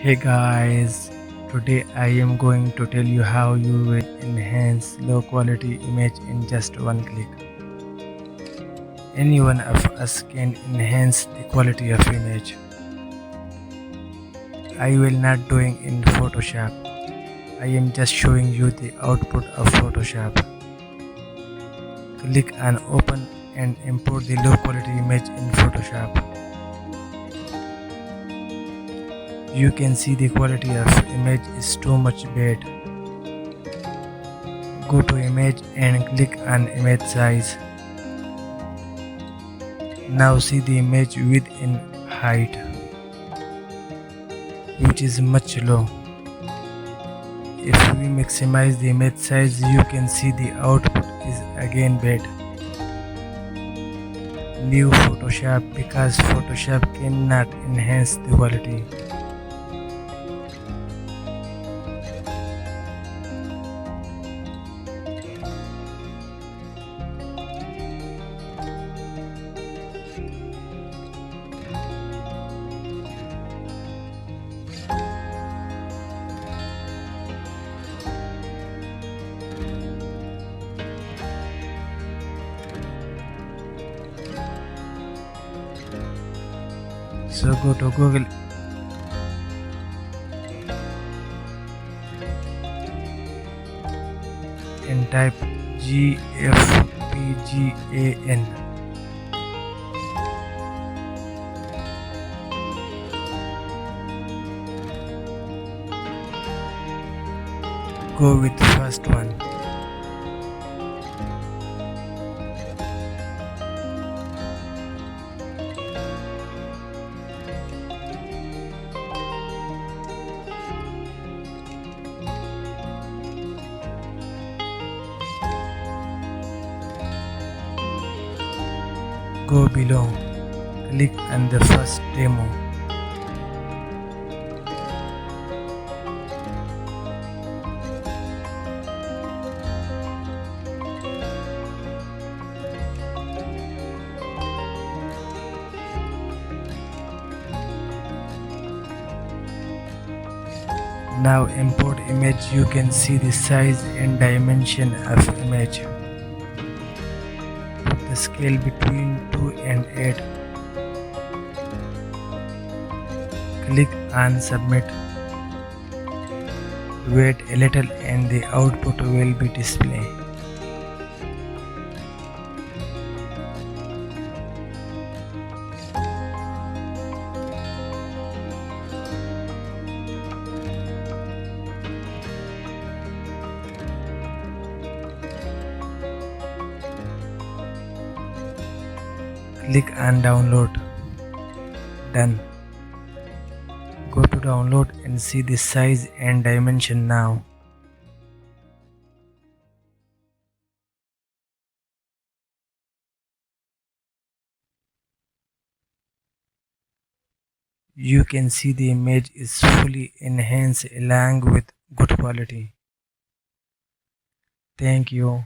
Hey guys, today I am going to tell you how you will enhance low quality image in just one click. Any one of us can enhance the quality of image. I will not doing in Photoshop. I am just showing you the output of Photoshop. Click on open and import the low quality image in Photoshop. You can see the quality of image is too much bad. Go to image and click on image size. Now see the image width and height, which is much low. If we maximize the image size, you can see the output is again bad. Leave Photoshop because Photoshop cannot enhance the quality. So go to Google and type GFPGAN. Go with first one. Go below. Click on the first demo. Now import image. You can see the size and dimension of image. Put the scale between 2 and 8. Click on submit. Wait a little and the output will be displayed. Click on download. Done. Go to download and see the size and dimension now. You can see the image is fully enhanced along with good quality. Thank you.